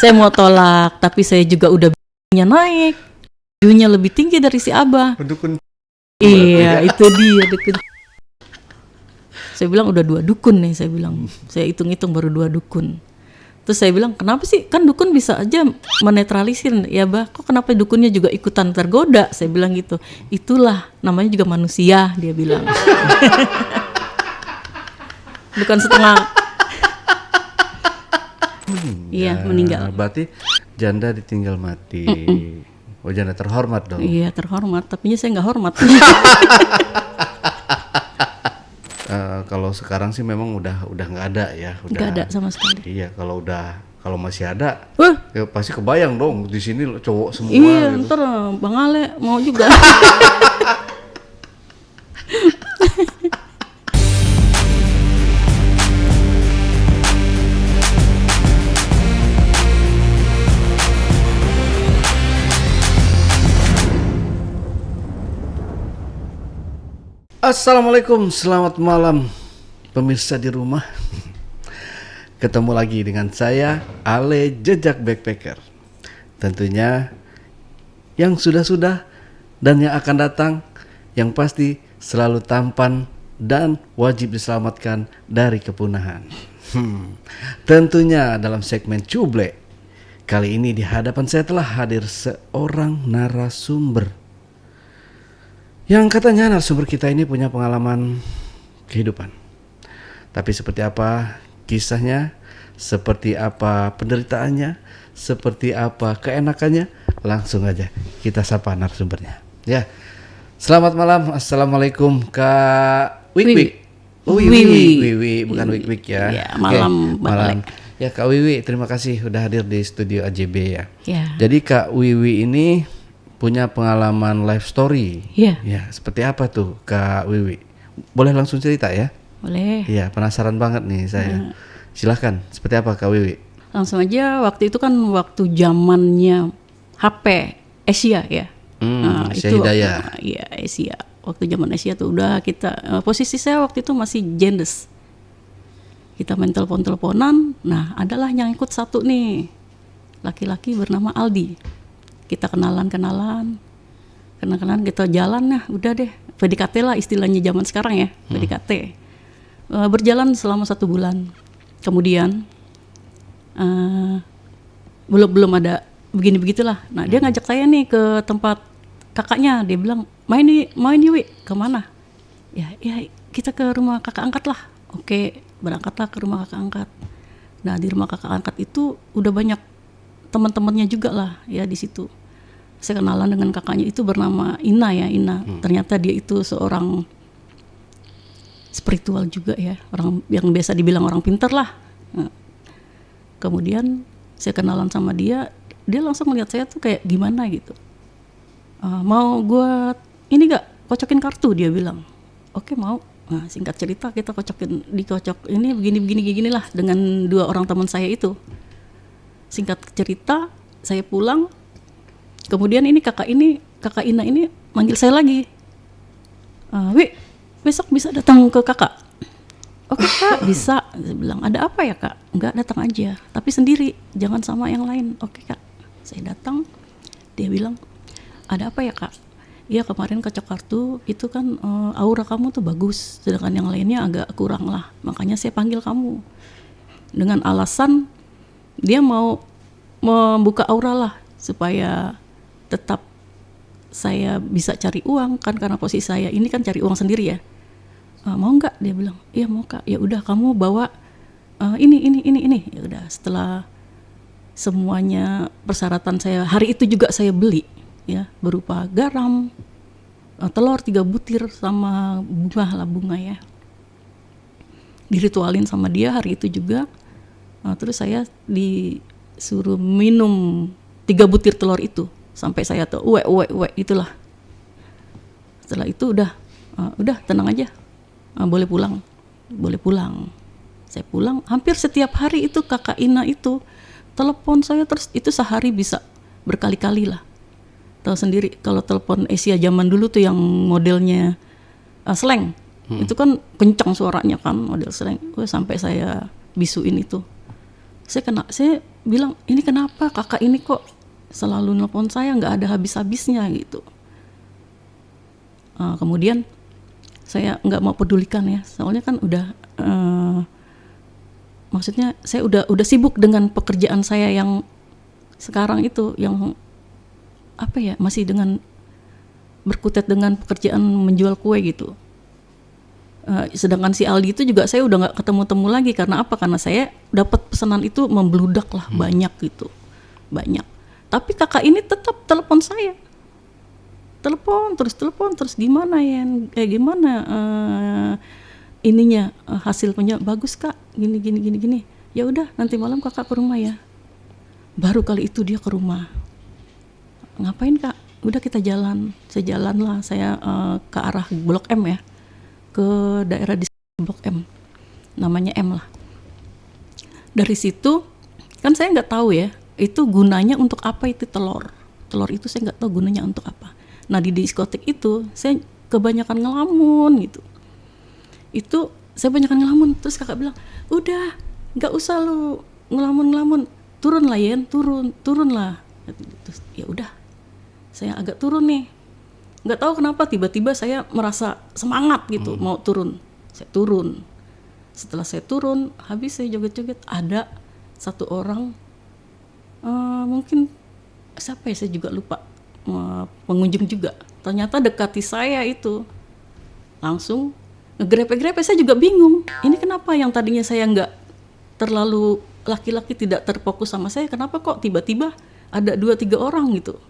Saya mau tolak, tapi saya juga udah nya naik, view-nya lebih tinggi dari si Abah. Dukun. Iya, itu dia dukun. Saya bilang udah 2 dukun nih, saya bilang. Saya hitung-hitung baru 2 dukun. Terus saya bilang, kenapa sih? Kan dukun bisa aja menetralisir. Ya Bah, kok kenapa dukunnya juga ikutan tergoda? Saya bilang gitu. Itulah, namanya juga manusia, dia bilang. Bukan setengah. Iya, meninggal. Berarti janda ditinggal mati. Oh, janda terhormat dong. Iya, terhormat. Tapi saya nggak hormat. Kalau sekarang sih memang udah nggak ada ya. Nggak ada sama sekali. Iya, kalau masih ada, Wah, ya pasti kebayang dong di sini cowok semua. iya, gitu. ntar Bang Ale mau juga. Assalamualaikum, selamat malam pemirsa di rumah. Ketemu lagi dengan saya, Ale Jejak Backpacker. Tentunya yang sudah-sudah dan yang akan datang, yang pasti selalu tampan dan wajib diselamatkan dari kepunahan. Tentunya dalam segmen Cuble, kali ini di hadapan saya telah hadir seorang narasumber yang katanya narasumber kita ini punya pengalaman kehidupan. Tapi seperti apa kisahnya, seperti apa penderitaannya, seperti apa keenakannya, langsung aja kita sapa narasumbernya. Ya, selamat malam, assalamualaikum Kak Wik. Wiwi, bukan Wik ya. Ya, malam. Oke, malam. Ya Kak Wiwi, terima kasih udah hadir di studio AJB ya. Ya. Jadi Kak Wiwi ini punya pengalaman life story. Iya. Ya, seperti apa tuh Kak Wiwi? Boleh langsung cerita ya? Boleh. Iya, penasaran banget nih saya. Silahkan, seperti apa Kak Wiwi? Langsung aja, waktu itu kan waktu zamannya HP Asia ya. Asia Hidayah. Iya, Asia. Waktu zaman Asia tuh udah kita, posisi saya waktu itu masih jendes. Kita main telepon-teleponan, nah adalah yang ikut satu nih. Laki-laki bernama Aldi. Kita kenalan, kita jalan, nah udah deh, PDKT lah istilahnya zaman sekarang ya, PDKT. Berjalan selama 1 bulan, kemudian belum ada begini begitulah. Nah dia ngajak saya nih ke tempat kakaknya, dia bilang main yuk, kemana? Ya kita ke rumah kakak angkat lah. Oke, berangkatlah ke rumah kakak angkat. Nah di rumah kakak angkat itu udah banyak teman-temannya juga lah ya di situ. Saya kenalan dengan kakaknya itu bernama Ina ya, Ina. Ternyata dia itu seorang spiritual juga ya, orang yang biasa dibilang orang pintar lah. Nah, kemudian saya kenalan sama dia langsung melihat saya tuh kayak gimana gitu. Mau gue ini gak kocokin kartu, dia bilang. Oke mau. Nah, singkat cerita kita dikocok ini begini lah dengan 2 orang teman saya itu. Singkat cerita, saya pulang. Kemudian ini kakak Ina ini manggil saya lagi. Wi, besok bisa datang ke kakak? Oke kak, bisa. Saya bilang, ada apa ya kak? Enggak, datang aja. Tapi sendiri, jangan sama yang lain. Oke kak. Saya datang, dia bilang, ada apa ya kak? Iya kemarin kocok kartu, itu kan aura kamu tuh bagus. Sedangkan yang lainnya agak kurang lah. Makanya saya panggil kamu. Dengan alasan dia mau membuka aura lah supaya tetap saya bisa cari uang kan, karena posisi saya ini kan cari uang sendiri ya. Mau nggak? Dia bilang iya mau kak. Ya udah kamu bawa ini. Ya udah, setelah semuanya persyaratan saya hari itu juga saya beli ya, berupa garam, telur 3 butir sama bunga ya. Diritualin sama dia hari itu juga. Terus saya disuruh minum 3 butir telur itu sampai saya tuh uwe itulah. Setelah itu udah tenang aja, boleh pulang. Saya pulang, hampir setiap hari itu kakak Ina itu telepon saya terus, itu sehari bisa berkali-kali lah. Tahu sendiri kalau telepon Asia zaman dulu tuh yang modelnya slang, itu kan kencang suaranya kan, model slang. Sampai saya bisuin itu. Saya bilang, ini kenapa kakak ini kok selalu nelpon saya, nggak ada habis-habisnya gitu. Kemudian saya nggak mau pedulikan ya, soalnya kan udah maksudnya saya udah sibuk dengan pekerjaan saya yang sekarang itu, yang apa ya, masih dengan berkutat dengan pekerjaan menjual kue gitu. Sedangkan si Aldi itu juga saya udah nggak ketemu-temu lagi. Karena apa? Karena saya dapat pesanan itu membludak lah, banyak gitu, banyak. Tapi kakak ini tetap telepon saya, telepon terus, gimana ya, gimana ininya, hasil punya bagus kak, gini. Ya udah, nanti malam kakak ke rumah ya. Baru kali itu dia ke rumah. Ngapain kak? Udah kita jalan. Saya jalan lah, saya ke arah Blok M ya, ke daerah di Blok M, namanya M lah. Dari situ kan saya nggak tahu ya, itu gunanya untuk apa itu telur itu saya nggak tahu gunanya untuk apa. Nah di diskotik itu saya kebanyakan ngelamun gitu. Itu saya banyakan ngelamun. Terus kakak bilang, udah nggak usah lu ngelamun, turun lah Yen, turun lah. Terus ya udah, saya agak turun nih. Nggak tahu kenapa tiba-tiba saya merasa semangat gitu, mau turun. Saya turun. Setelah saya turun, habis saya joget-joget, ada satu orang, mungkin siapa ya, saya juga lupa, pengunjung juga. Ternyata dekati saya itu, langsung ngegrepe-grepe. Saya juga bingung, ini kenapa yang tadinya saya nggak terlalu, laki-laki tidak terfokus sama saya, kenapa kok tiba-tiba ada 2-3 orang gitu.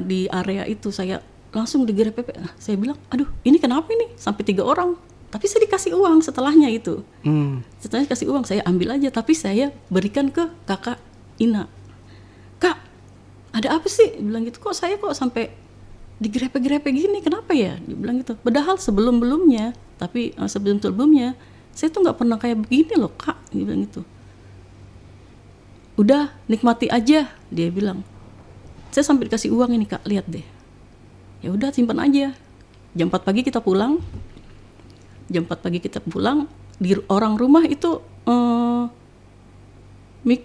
Di area itu saya langsung digrepe. Saya bilang, aduh ini kenapa ini sampai 3 orang. Tapi saya dikasih uang setelahnya itu. Setelahnya kasih uang, saya ambil aja. Tapi saya berikan ke kakak Ina. Kak, ada apa sih? Dia bilang gitu, kok saya sampai digrepe-grepe gini, kenapa ya? Dia bilang gitu. Padahal sebelum-sebelumnya, saya tuh nggak pernah kayak begini loh kak. Dia bilang gitu. Udah, nikmati aja, dia bilang. Saya sampai dikasih uang ini kak, lihat deh. Ya udah, simpan aja. Jam 4 pagi kita pulang. Di orang rumah itu,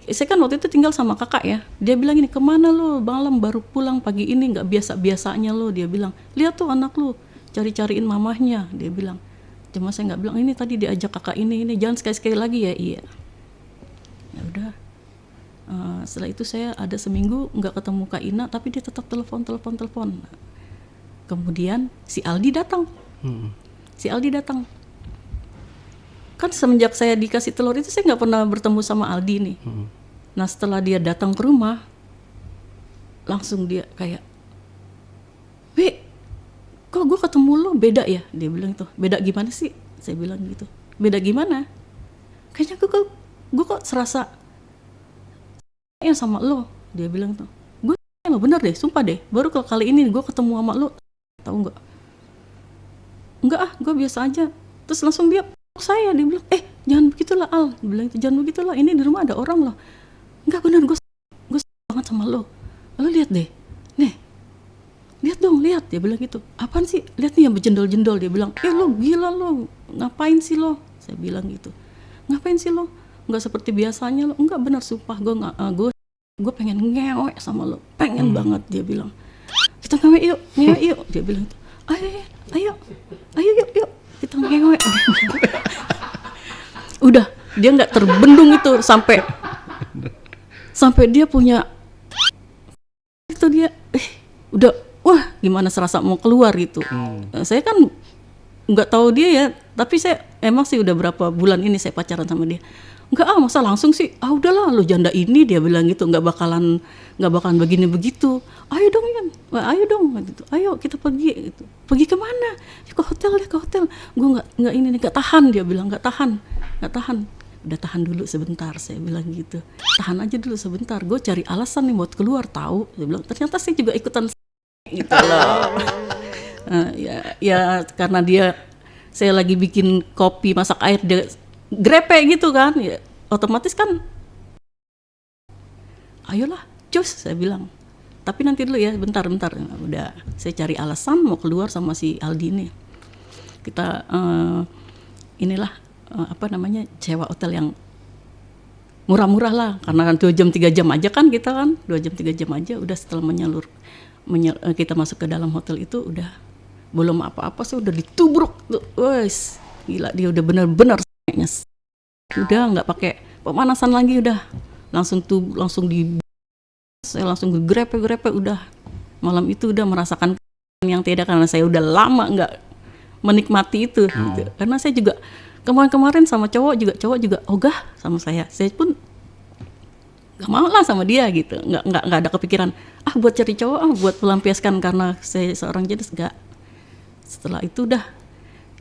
saya kan waktu itu tinggal sama kakak ya. Dia bilang ini, kemana lo malam baru pulang pagi ini, nggak biasa-biasanya lo. Dia bilang, lihat tuh anak lo cari-cariin mamahnya. Dia bilang, cuma saya nggak bilang, ini tadi diajak kakak ini, jangan sekali-sekali lagi ya. Iya. Ya udah. Setelah itu saya ada seminggu nggak ketemu Kak Ina, tapi dia tetap telepon. Kemudian si Aldi datang. Kan semenjak saya dikasih telur itu saya nggak pernah bertemu sama Aldi nih. Nah setelah dia datang ke rumah, langsung dia kayak, Weh, kok gue ketemu lo beda ya? Dia bilang itu, beda gimana sih? Saya bilang gitu, beda gimana? Kayaknya gue kok serasa yang sama lo. Dia bilang tuh, gue lo bener deh, sumpah deh, baru kali ini gue ketemu sama lo. Tahu nggak? Enggak gue biasa aja. Terus langsung dia saya, dia bilang, jangan begitulah Al. Dia bilang, jangan begitulah, ini di rumah ada orang loh. Enggak bener, gue banget sama lo. Lo lihat deh, nih, lihat dong, lihat. Dia bilang gitu, apaan sih? Lihat nih yang berjendol-jendol. Dia bilang, lo gila lo, ngapain sih lo? Saya bilang gitu, ngapain sih lo? Nggak seperti biasanya lo. Enggak bener, sumpah gue pengen ngewe sama lo, pengen banget. Dia bilang, kita ngewe yuk. Dia bilang gitu, ayo yuk kita ngewe. Udah, dia nggak terbendung itu sampai dia punya itu, dia udah wah gimana serasa mau keluar gitu. Saya kan nggak tahu dia ya, tapi saya emang sih udah berapa bulan ini saya pacaran sama dia. Enggak masa langsung sih, udahlah lo janda ini. Dia bilang gitu, nggak bakalan begini begitu. Ayo dong Yan, ayo dong gitu. Ayo kita pergi gitu. Pergi kemana? Ya, ke hotel. Gue nggak tahan. Dia bilang nggak tahan. Udah tahan dulu sebentar, saya bilang gitu. Tahan aja dulu sebentar, gue cari alasan nih buat keluar tahu. Dia bilang ternyata saya juga ikutan gitu loh. Ya karena saya lagi bikin kopi, masak air, dia grepe gitu kan, ya otomatis kan, ayolah cus, saya bilang. Tapi nanti dulu ya, bentar. Udah, saya cari alasan mau keluar sama si Aldi ini. Kita sewa hotel yang murah-murah lah, karena kan 2 jam 3 jam aja kan kita kan, 2 jam 3 jam aja udah. Setelah kita masuk ke dalam hotel itu udah belum apa-apa sih udah ditubruk tuh, wes gila, dia udah benar-benar udah nggak pakai pemanasan lagi, udah saya langsung grepe udah. Malam itu udah merasakan yang tidak, karena saya udah lama nggak menikmati itu gitu. Karena saya juga kemarin sama cowok juga ogah sama saya pun nggak mau lah sama dia gitu, nggak ada kepikiran buat cari cowok, buat melampiaskan karena saya seorang jenis, nggak. Setelah itu udah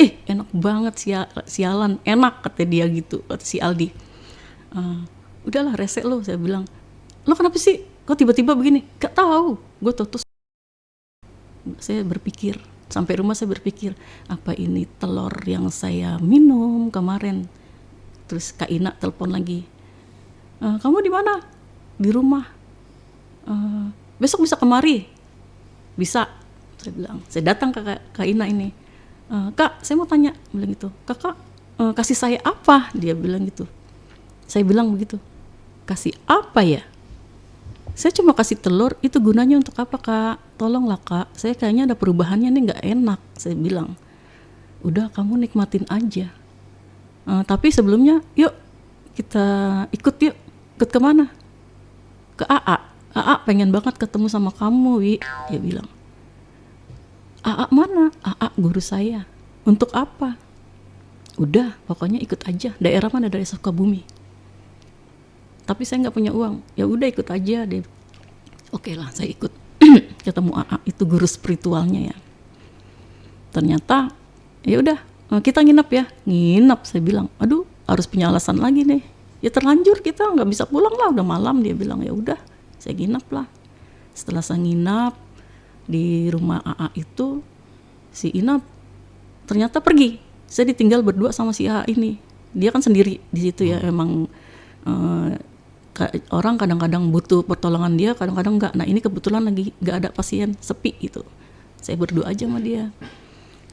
enak banget, sialan enak kata dia gitu, kata si Aldi. Udahlah rese lo, saya bilang, lo kenapa sih kok tiba-tiba begini? Gak tahu, gue terus saya berpikir sampai rumah, saya berpikir apa ini telur yang saya minum kemarin. Terus Kak Ina telepon lagi, kamu di mana? Di rumah. Besok bisa kemari? Bisa, saya bilang. Saya datang ke Kak Ina ini, Kak saya mau tanya, bilang gitu, kakak kasih saya apa? Dia bilang gitu. Saya bilang begitu, kasih apa ya? Saya cuma kasih telur, itu gunanya untuk apa Kak? Tolonglah Kak, saya kayaknya ada perubahannya nih, gak enak. Saya bilang, udah kamu nikmatin aja. Tapi sebelumnya yuk kita ikut kemana? Ke AA pengen banget ketemu sama kamu Wi. Dia bilang, AA mana? AA guru saya. Untuk apa? Udah pokoknya ikut aja. Daerah mana? Dari Sukabumi. Tapi saya nggak punya uang. Ya udah ikut aja deh. Oke lah, saya ikut. Ketemu AA, itu guru spiritualnya ya. Ternyata ya udah kita nginep ya. Nginep, saya bilang. Aduh, harus punya alasan lagi nih. Ya terlanjur kita nggak bisa pulang lah, udah malam. Dia bilang ya udah, saya nginep lah. Setelah saya nginep di rumah AA itu, si Ina ternyata pergi. Saya ditinggal berdua sama si AA ini. Dia kan sendiri di situ ya, emang orang kadang-kadang butuh pertolongan dia, kadang-kadang enggak. Nah ini kebetulan lagi enggak ada pasien, sepi gitu. Saya berdua aja sama dia.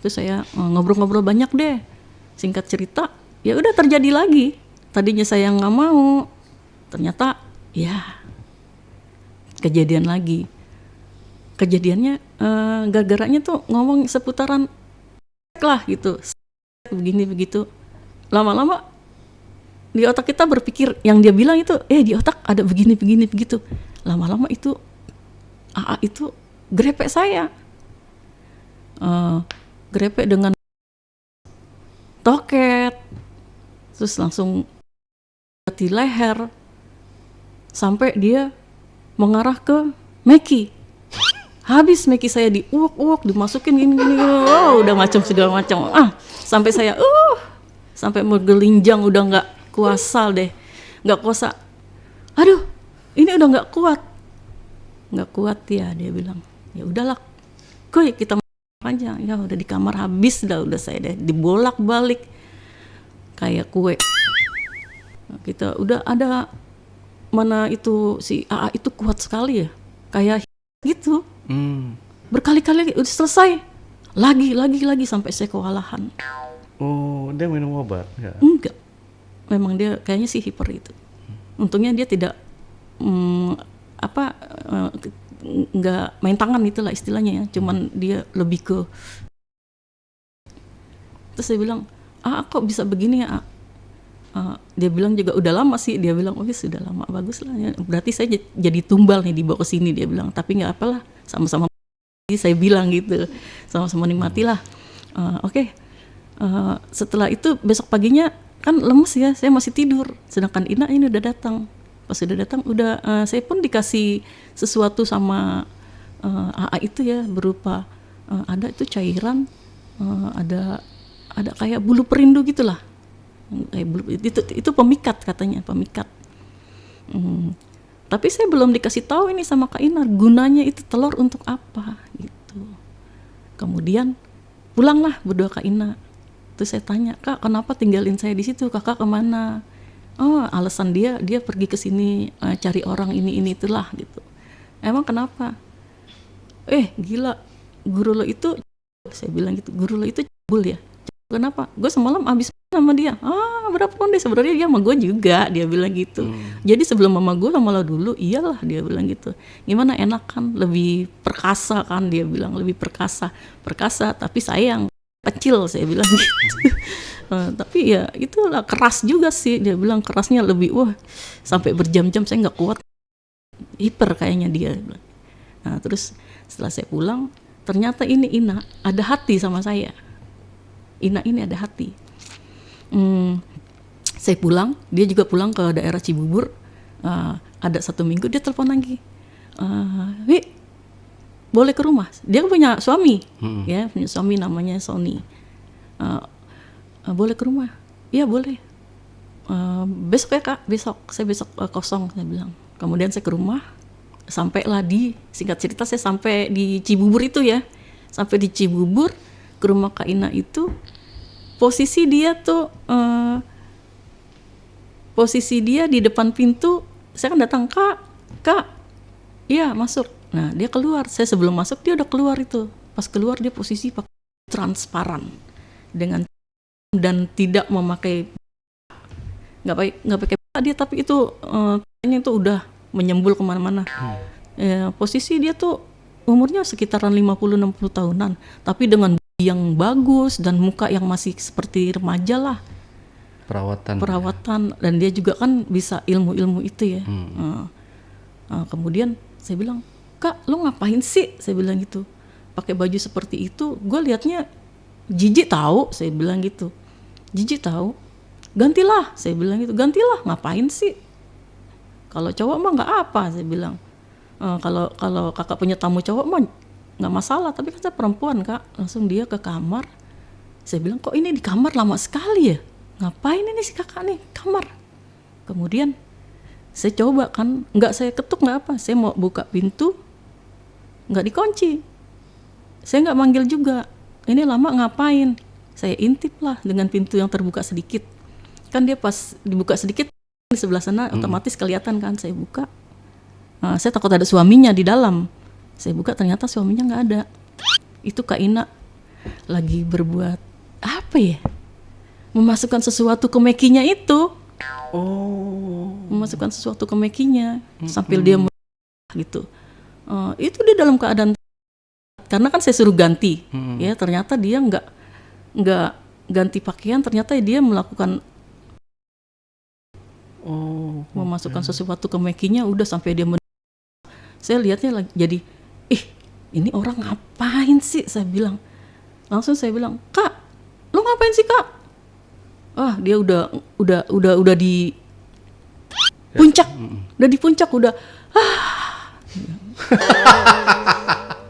Terus saya ngobrol-ngobrol banyak deh. Singkat cerita, ya udah terjadi lagi. Tadinya saya nggak mau, ternyata ya kejadian lagi. Kejadiannya gara-garanya tuh ngomong seputaran lah gitu, begini begitu. Lama-lama di otak kita berpikir yang dia bilang itu, di otak ada begini begitu. Lama-lama itu AA itu grepe saya, grepe dengan toket, terus langsung di leher sampai dia mengarah ke Meki. Habis Meki saya diuak-uak, dimasukin gini, udah segala macam. Sampai saya sampai menggelinjang, udah nggak kuasa deh, nggak kuasa. Aduh, ini udah nggak kuat ya, dia bilang. Ya udahlah, kuy kita aja. Ya udah di kamar habis udah saya deh dibolak-balik kayak kue. Kita udah ada mana itu si AA itu kuat sekali ya, kayak gitu. Berkali-kali udah selesai, lagi sampai saya kewalahan. Oh, dia minum obat? Ya? Enggak, memang dia kayaknya sih hiper itu. Untungnya dia tidak nggak main tangan itulah istilahnya ya, cuman dia lebih ke. Terus saya bilang, kok bisa begini ya? Dia bilang juga udah lama sih, dia bilang sudah lama, bagus lah ya. Berarti saya jadi tumbal nih dibawa ke sini, dia bilang. Tapi nggak apalah, sama-sama. Saya bilang gitu, sama-sama nikmati lah. Oke. Setelah itu besok paginya kan lemes ya, saya masih tidur. Sedangkan Ina ini udah datang. Pas udah datang, saya pun dikasih sesuatu sama AA itu ya, berupa ada itu cairan, ada kayak bulu perindu gitulah. Itu pemikat katanya, pemikat. Tapi saya belum dikasih tahu ini sama Kak Inar, gunanya itu telur untuk apa gitu. Kemudian pulanglah berdua Kak Ina. Terus saya tanya, Kak kenapa tinggalin saya di situ? Kakak kemana? Oh alasan dia pergi ke sini cari orang ini itulah gitu. Emang kenapa? Gila, guru lo itu, saya bilang gitu, guru lo itu cabul ya. Kenapa? Gue semalam abis sama dia. Berapa tahun deh, sebenarnya dia sama gue juga, dia bilang gitu. Jadi sebelum mama gue sama lo dulu, iyalah, dia bilang gitu. Gimana, enak kan, lebih perkasa kan, dia bilang, lebih perkasa tapi sayang kecil, saya bilang gitu. Tapi ya itulah, keras juga sih, dia bilang kerasnya lebih, sampai berjam-jam saya nggak kuat, hiper kayaknya dia bilang. Nah terus setelah saya pulang, ternyata ini Ina ada hati sama saya. Ina ini ada hati. Saya pulang, dia juga pulang ke daerah Cibubur. Ada 1 minggu dia telepon lagi, Wi, boleh ke rumah? Dia punya suami, ya, punya suami namanya Sony. Boleh ke rumah? Iya boleh. Besok ya kak, saya besok kosong, saya bilang. Kemudian saya ke rumah, sampailah singkat cerita saya sampai di Cibubur itu ya, sampai di Cibubur ke rumah Kak Ina itu. Posisi dia di depan pintu. Saya kan datang, kak, iya masuk. Nah dia keluar, saya sebelum masuk dia udah keluar itu. Pas keluar dia posisi pakai transparan dengan dan tidak memakai, nggak pakai dia, tapi itu kayaknya itu udah menyembul kemana-mana. Posisi dia tuh umurnya sekitaran 50-60 tahunan, tapi dengan yang bagus dan muka yang masih seperti remaja lah, perawatan, dan dia juga kan bisa ilmu itu ya. Kemudian saya bilang, kak lo ngapain sih, saya bilang gitu, pakai baju seperti itu, gue liatnya jijik tahu, saya bilang gitu, jijik tahu, gantilah, saya bilang gitu, gantilah, ngapain sih, kalau cowok mah nggak apa, saya bilang. Kalau kakak punya tamu cowok mah nggak masalah, tapi kan saya perempuan kak. Langsung dia ke kamar. Saya bilang, kok ini di kamar lama sekali ya, ngapain ini si kakak nih kamar. Kemudian saya coba kan, nggak saya ketuk, nggak apa, saya mau buka pintu nggak dikunci, saya nggak manggil juga, ini lama ngapain. Saya intip lah dengan pintu yang terbuka sedikit, kan dia pas dibuka sedikit di sebelah sana otomatis kelihatan kan. Saya buka, saya takut ada suaminya di dalam. Saya buka, ternyata suaminya nggak ada. Itu Kak Ina lagi berbuat apa ya? Memasukkan sesuatu ke mekinya itu. Memasukkan sesuatu ke mekinya sambil dia gitu. Itu dia dalam keadaan, karena kan saya suruh ganti, ya ternyata dia nggak ganti pakaian. Ternyata dia melakukan memasukkan sesuatu ke mekinya, udah sampai dia saya lihatnya lagi jadi, ini orang ngapain sih, saya bilang. Langsung saya bilang, kak, lo ngapain sih kak? Dia udah di puncak, udah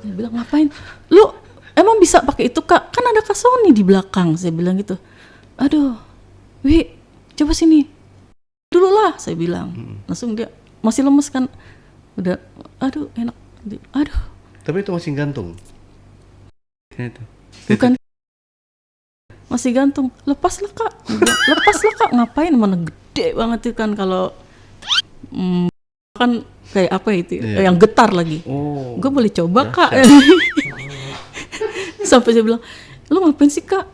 Saya bilang, ngapain? Lu emang bisa pakai itu kak? Kan ada Kak Sony di belakang, saya bilang gitu. Aduh, Wi, coba sini dulu lah, saya bilang. Langsung dia masih lemes kan, udah, aduh enak, aduh. Tapi itu masih gantung. Bukan, masih gantung. Lepas lah kak, ngapain, mana gede banget itu kan, kalau kan kayak apa itu, yang getar lagi. Gue boleh coba kak. Sampai saya bilang, lu ngapain sih kak?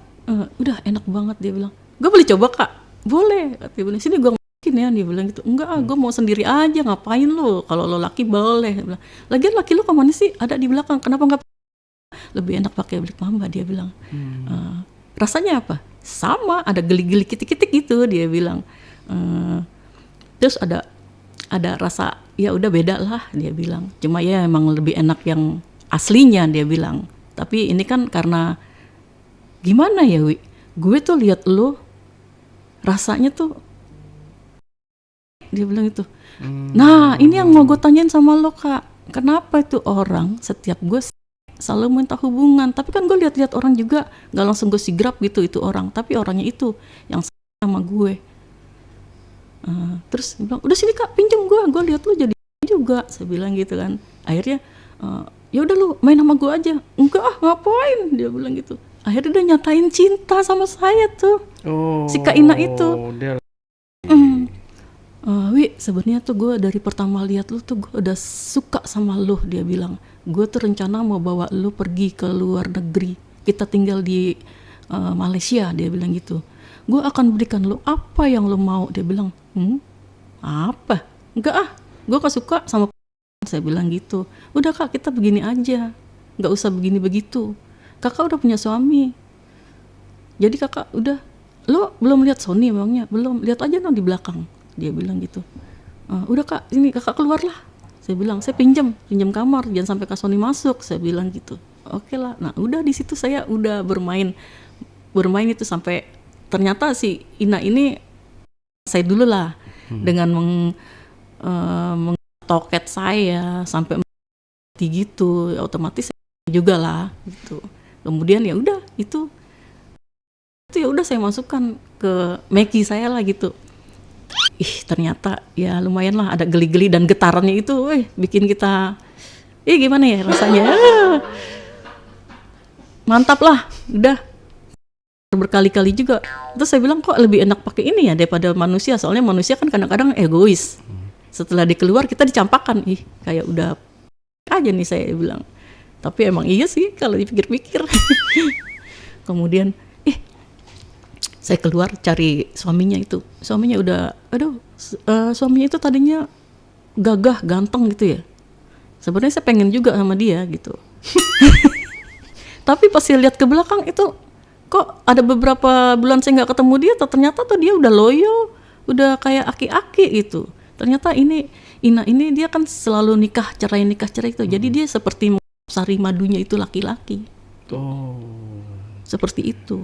Udah enak banget, dia bilang. Gue boleh coba kak? Boleh. Dia bilang, sini gue mungkin ya, dia bilang gitu. Enggak, gue mau sendiri aja, ngapain lu? Kalau lo laki boleh. Dia bilang, lagian laki lu kemana sih? Ada di belakang, kenapa enggak? Lebih enak pakai Black Mamba, dia bilang. Rasanya apa? Sama, ada geli-geli kitik-kitik gitu, dia bilang. Terus ada rasa, ya udah beda lah, dia bilang. Cuma ya emang lebih enak yang aslinya, dia bilang. Tapi ini kan karena gimana ya Wi, gue tuh lihat lo rasanya tuh, dia bilang itu. Nah ini yang mau gue tanyain sama lo kak, kenapa itu orang setiap gue selalu minta hubungan, tapi kan gue lihat-lihat orang juga nggak langsung gue sigrap gitu itu orang, tapi orangnya itu yang sama gue. Terus dia bilang, udah sini kak, pinjam gue lihat lu jadi juga, saya bilang gitu kan. Akhirnya ya udah lu main sama gue aja. Enggak ngapain, dia bilang gitu. Akhirnya dia nyatain cinta sama saya tuh, si Kak Ina itu. Wi, sebenarnya tuh gue dari pertama lihat lu tuh gue udah suka sama lu, dia bilang. Gue tuh rencana mau bawa lu pergi ke luar negeri, kita tinggal di Malaysia, dia bilang gitu. gue akan berikan lo apa yang lo mau. Dia bilang, apa? Enggak ah, gue gak suka sama. Saya bilang gitu. Udah kak, kita begini aja, gak usah begini begitu. Kakak udah punya suami, jadi kakak udah, lo belum lihat Sony emangnya? Belum, lihat aja di belakang. Dia bilang gitu. Udah kak, ini kakak keluar lah. Saya bilang, saya pinjam kamar, jangan sampai Kak Sony masuk. Saya bilang gitu. Oke lah. Nah udah di situ saya udah bermain itu sampai ternyata si Ina ini saya dulu lah dengan mengtoket saya sampai gitu, otomatis juga lah gitu. Kemudian ya udah itu ya udah saya masukkan ke Meki saya lah gitu. Ternyata ya lumayan lah, ada geli-geli dan getarannya itu, bikin kita, gimana ya rasanya, mantap lah, udah berkali-kali juga. Terus saya bilang kok lebih enak pakai ini ya daripada manusia, soalnya manusia kan kadang-kadang egois. Setelah dikeluar kita dicampakkan, kayak udah aja nih saya bilang. Tapi emang iya sih kalau dipikir-pikir. Kemudian saya keluar cari suaminya itu. Suaminya udah, suaminya itu tadinya gagah, ganteng gitu ya. Sebenarnya saya pengen juga sama dia gitu. Tapi pas saya lihat ke belakang itu, kok ada beberapa bulan saya nggak ketemu dia, ternyata tuh dia udah loyo, udah kayak aki-aki gitu. Ternyata Ina ini dia kan selalu nikah cerai itu. Jadi dia seperti sari madunya itu laki-laki. Seperti itu.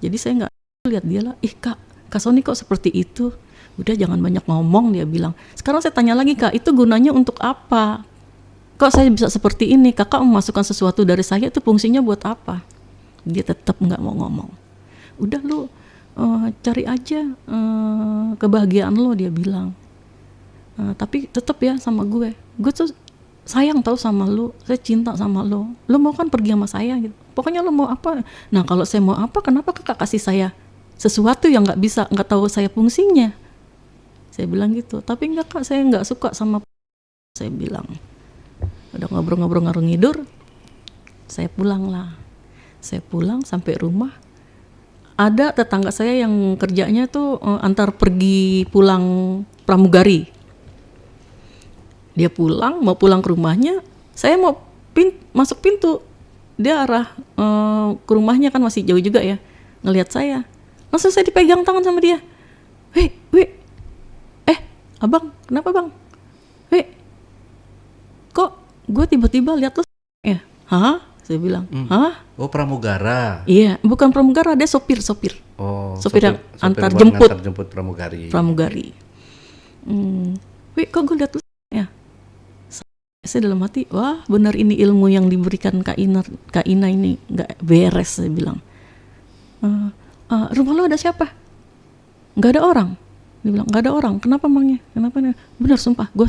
Jadi saya nggak lihat dia lah, Kak Sony kok seperti itu? Udah jangan banyak ngomong, dia bilang. Sekarang saya tanya lagi, Kak, itu gunanya untuk apa? Kok saya bisa seperti ini? Kakak memasukkan sesuatu dari saya, itu fungsinya buat apa? Dia tetap nggak mau ngomong. Udah lu cari aja kebahagiaan lo, dia bilang. Tapi tetap ya sama gue tuh sayang tahu sama lu, saya cinta sama lu mau kan pergi sama saya gitu. Pokoknya lo mau apa? Nah kalau saya mau apa, kenapa kakak kasih saya sesuatu yang nggak tahu saya fungsinya? Saya bilang gitu. Tapi enggak kak, saya nggak suka sama. Saya bilang. Udah ngobrol-ngobrol ngarung ngidur, saya pulang lah. Saya pulang sampai rumah. Ada tetangga saya yang kerjanya tuh antar pergi pulang pramugari. Dia mau pulang ke rumahnya. Saya mau masuk pintu. Dia arah ke rumahnya kan masih jauh juga ya. Ngelihat saya, langsung saya dipegang tangan sama dia. Abang, kenapa bang? Kok gue tiba-tiba lihat lu ya? Hah? Saya bilang, hah? Oh pramugara? Iya, bukan pramugara, dia sopir. Oh, sopir yang antar jemput pramugari. Kok gue lihat lu ya? Saya dalam hati, wah benar ini ilmu yang diberikan Kak Ina ini nggak beres, saya bilang. Rumah lo ada siapa? Nggak ada orang. Dia bilang nggak ada orang. Kenapa emangnya? Kenapa nih? Benar sumpah, gue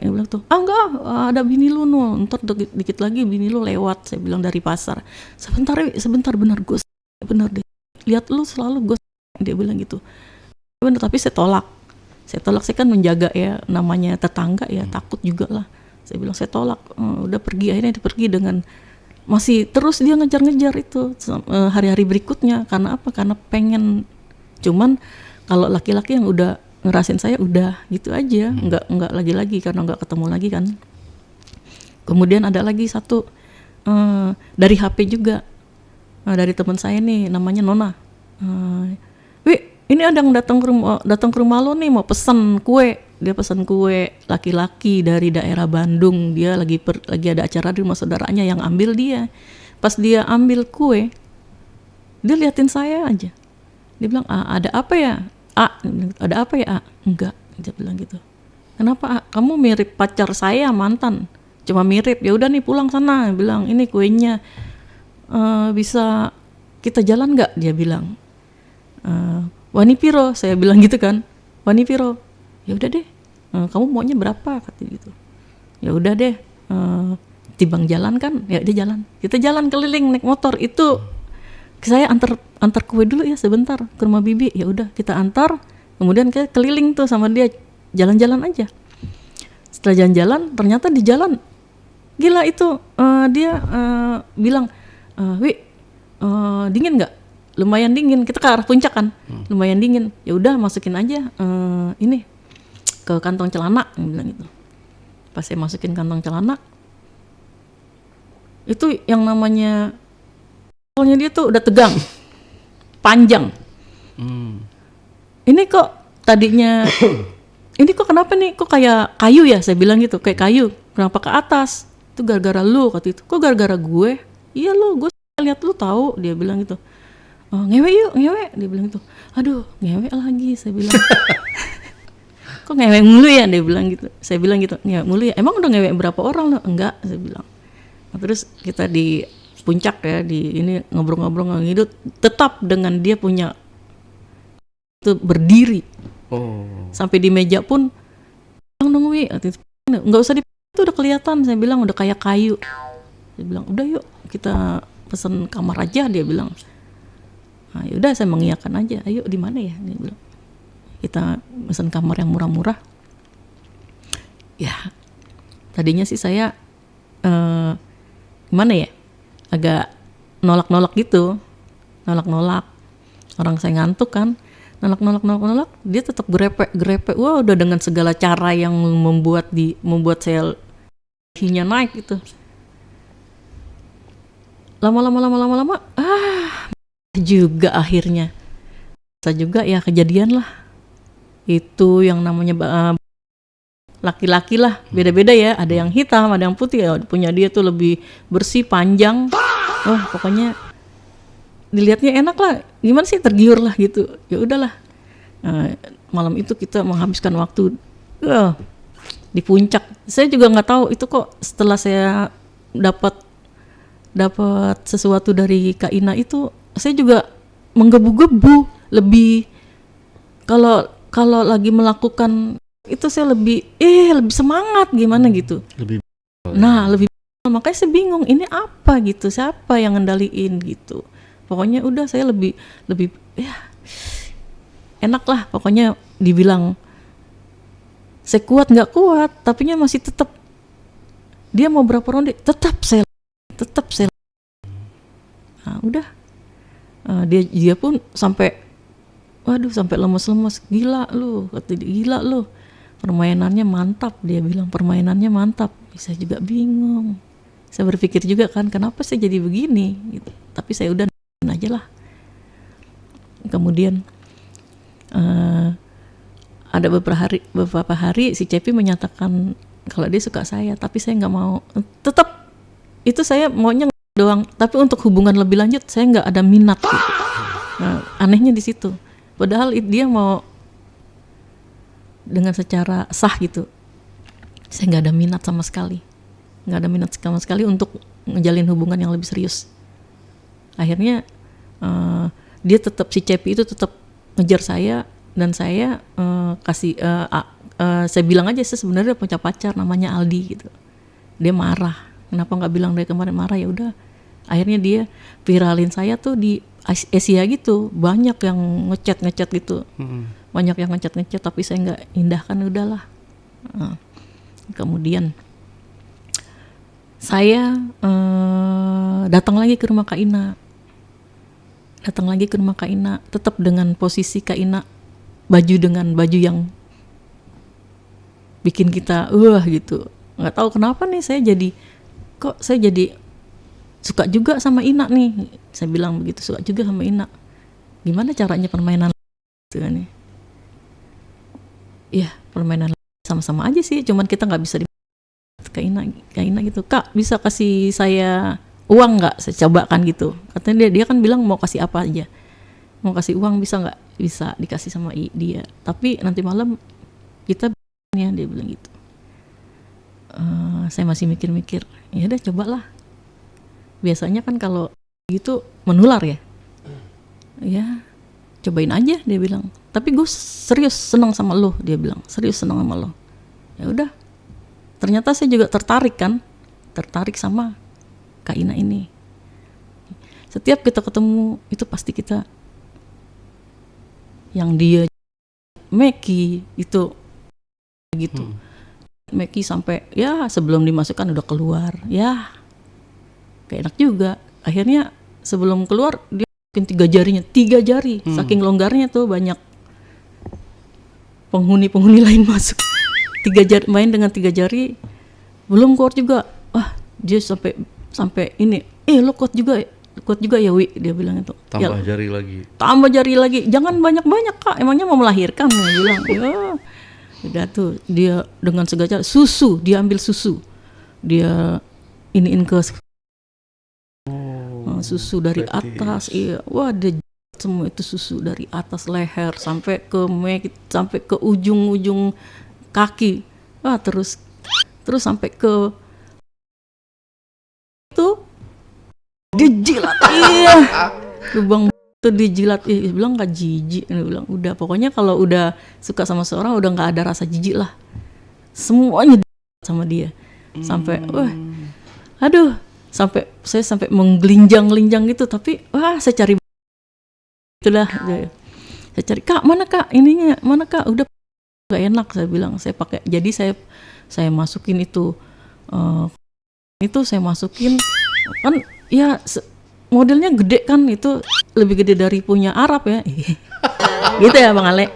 dia bilang tuh, enggak, ada bini lu no, ntar dikit lagi bini lu lewat. Saya bilang dari pasar. Sebentar benar gue, benar deh. Lihat lu selalu gue, dia bilang gitu. Benar, tapi saya tolak. Saya kan menjaga ya, namanya tetangga ya, takut juga lah. Saya bilang saya tolak, udah pergi. Akhirnya dia pergi dengan masih terus dia ngejar-ngejar itu hari-hari berikutnya. Karena apa? Karena pengen. Cuman kalau laki-laki yang udah ngerasain saya udah gitu aja, nggak lagi karena nggak ketemu lagi kan. Kemudian ada lagi satu dari HP juga, dari teman saya nih namanya Nona. Ini ada yang datang ke rumah lo nih mau pesan kue. Dia pesan kue laki-laki dari daerah Bandung. Dia lagi ada acara di rumah saudaranya yang ambil dia. Pas dia ambil kue, dia liatin saya aja. Dia bilang, ada apa ya? Ada apa ya? Enggak, dia bilang gitu. Kenapa? Kamu mirip pacar saya mantan. Cuma mirip. Ya udah nih pulang sana. Dia bilang ini kuenya bisa kita jalan nggak? Dia bilang. Wani piro? Saya bilang gitu kan. Wani piro? Ya udah deh. Kamu maunya berapa? Kata gitu. Ya udah deh. Timbang jalan kan? Ya dia jalan. Kita jalan keliling naik motor itu. Saya antar kue dulu ya sebentar ke rumah bibi. Ya udah kita antar, kemudian kita keliling tuh sama dia, jalan-jalan aja. Setelah jalan-jalan, ternyata di jalan gila itu dia bilang, dingin nggak? lumayan dingin, kita ke arah puncak kan, lumayan dingin. Ya udah masukin aja ini ke kantong celana, dia bilang gitu. Pas saya masukin kantong celana, itu yang namanya pokoknya dia tuh udah tegang, panjang. Ini kok tadinya, ini kok kenapa nih, kok kayak kayu ya, saya bilang gitu, kayak kayu, kenapa ke atas? Itu gara-gara lu, kata itu. Kok gara-gara gue? Iya lu, gue lihat lu tahu, dia bilang gitu. Oh, ngewe yuk, ngewe, dia bilang gitu. Aduh, ngewe lagi, saya bilang. Kok ngewe mulu ya, dia bilang gitu. Saya bilang gitu, ngewe mulu ya. Emang udah ngewe berapa orang lo? Enggak, saya bilang. Nah, terus kita di puncak ya, di ini ngobrol-ngobrol ngidut, tetap dengan dia punya itu berdiri. Sampai di meja pun dong Wi, nggak usah itu udah kelihatan, saya bilang udah kayak kayu. Saya bilang udah yuk kita pesen kamar aja, dia bilang. Nah, yaudah saya mengiyakan aja. Ayo di mana ya, dia bilang. Kita pesen kamar yang murah-murah. Ya tadinya sih saya gimana ya, agak nolak-nolak gitu, nolak-nolak. Orang saya ngantuk kan. Nolak, dia tetap grepe. Wah, udah dengan segala cara yang membuat saya hinya naik gitu. Lama, juga akhirnya. Saya juga ya kejadian lah. Itu yang namanya laki-laki lah, beda-beda ya. Ada yang hitam, ada yang putih. Ya, punya dia tuh lebih bersih, panjang. Oh, pokoknya dilihatnya enak lah, gimana sih, tergiur lah gitu. Ya udahlah, malam itu kita menghabiskan waktu di puncak. Saya juga nggak tahu itu kok setelah saya dapat sesuatu dari Kak Ina itu, saya juga menggebu-gebu lebih. Kalau lagi melakukan itu saya lebih semangat gimana gitu. Lebih makanya saya bingung ini apa gitu, siapa yang ngendaliin gitu. Pokoknya udah saya lebih ya enak lah, pokoknya dibilang saya kuat nggak kuat, tapinya masih tetap dia mau berapa ronde tetap saya. Nah, udah dia pun sampai lemes-lemes, gila lu, permainannya mantap, dia bilang permainannya mantap. Saya juga bingung, saya berpikir juga kan kenapa saya jadi begini gitu, tapi saya udah aja lah. Kemudian ada beberapa hari si Cepi menyatakan kalau dia suka saya, tapi saya nggak mau. Tetap itu saya maunya doang, tapi untuk hubungan lebih lanjut saya nggak ada minat gitu. Nah, anehnya di situ. Padahal dia mau dengan secara sah gitu, saya nggak ada minat sama sekali untuk ngejalin hubungan yang lebih serius. Akhirnya dia tetap, si Cepi itu tetap ngejar saya, dan saya saya bilang aja saya sebenarnya punya pacar namanya Aldi gitu. Dia marah, kenapa nggak bilang dari kemarin, marah. Ya udah, akhirnya dia viralin saya tuh di Asia gitu, banyak yang ngechat gitu, banyak yang ngechat, tapi saya nggak indahkan, udahlah. Kemudian saya datang lagi ke rumah Kak Ina, tetap dengan posisi Kak Ina dengan baju yang bikin kita gitu. Nggak tahu kenapa nih saya jadi suka juga sama Ina nih. Saya bilang begitu, suka juga sama Ina. Gimana caranya permainan gitu kan nih? Ya permainan sama-sama aja sih, cuman kita nggak bisa Kak Ina gitu, Kak bisa kasih saya uang nggak, saya coba kan gitu. Katanya dia kan bilang mau kasih apa aja, mau kasih uang bisa nggak, bisa dikasih sama dia, tapi nanti malam kita ya, dia bilang gitu. Saya masih mikir-mikir, ya udah cobalah. Biasanya kan kalau gitu menular ya, cobain aja, dia bilang. Tapi gue serius senang sama lo, dia bilang, serius senang sama lo. Ya udah, ternyata saya juga tertarik sama Kak Ina ini. Setiap kita ketemu itu pasti kita, yang dia Meki itu gitu, Meki sampai ya sebelum dimasukkan udah keluar, ya kayak enak juga. Akhirnya sebelum keluar dia mungkin 3 jari, saking longgarnya tuh banyak penghuni lain masuk. 3 jari, main dengan 3 jari, belum kuat juga. Wah, dia sampai ini, lo kuat juga ya Wi, dia bilang itu. Tambah ya, jari lagi. Jangan banyak-banyak Kak, emangnya mau melahirkan, dia bilang. Ya. Udah tuh dia dengan segala cara, dia ambil susu, dia iniin ke susu dari atas, iya, wah dia semua itu susu dari atas leher sampai ke ujung kaki, wah terus sampai ke itu dijilat, iya, lubang itu dijilat, bilang nggak jijik, dia bilang udah pokoknya kalau udah suka sama seorang udah nggak ada rasa jijik lah, semuanya sama dia, sampai aduh, saya sampai menggelinjang gitu, tapi saya cari itulah, saya cari Kak mana Kak ininya, mana Kak, udah nggak enak, saya bilang saya pakai, jadi saya masukin itu saya masukin kan ya modelnya gede kan, itu lebih gede dari punya Arab ya. Gitu ya Bang Ale.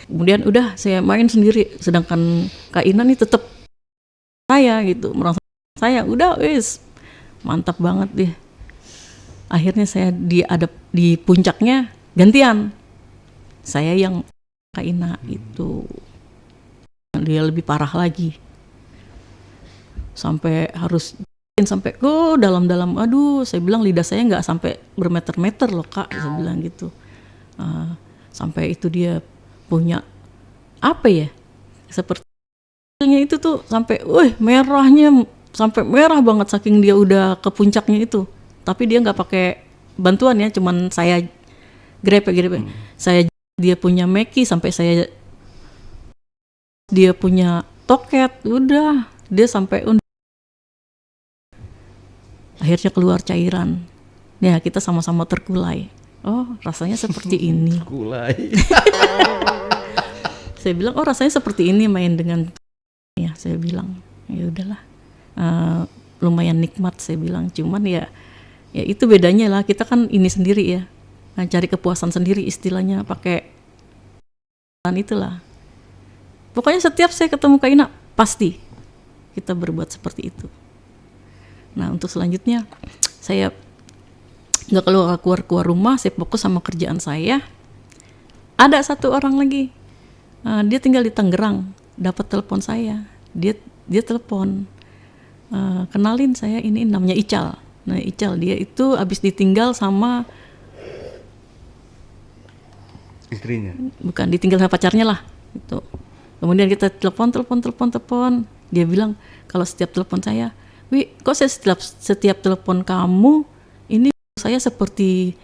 Kemudian udah saya main sendiri, sedangkan Kak Ina nih tetap saya gitu, merasa saya udah mantap banget deh. Akhirnya saya di puncaknya gantian, saya yang Kak Ina itu, dia lebih parah lagi, sampai harus sampai ke dalam-dalam, aduh saya bilang lidah saya nggak sampai bermeter-meter loh Kak, saya bilang gitu. Sampai itu dia punya apa ya, sepertinya itu tuh sampai merahnya sampai merah banget saking dia udah ke puncaknya itu, tapi dia nggak pakai bantuan ya, cuman saya grepe. Saya dia punya meki, sampai dia punya toket, udah dia sampai akhirnya keluar cairan. Ya kita sama-sama terkulai. Oh rasanya seperti ini. Terkulai. Saya bilang rasanya seperti ini main dengan, ya saya bilang ya udahlah, lumayan nikmat saya bilang. Cuman ya itu bedanya lah, kita kan ini sendiri ya, cari kepuasan sendiri istilahnya, pakai itulah. Pokoknya setiap saya ketemu Kak Ina pasti kita berbuat seperti itu. Nah untuk selanjutnya saya nggak keluar rumah, saya fokus sama kerjaan saya. Ada satu orang lagi, dia tinggal di Tangerang, dapat telepon saya, dia telepon, kenalin saya, ini namanya Ical. Nah Ical dia itu abis ditinggal sama istrinya, bukan ditinggal sama pacarnya lah itu. Kemudian kita telepon, dia bilang kalau setiap telepon saya, Wi, kok saya setiap telepon kamu ini saya seperti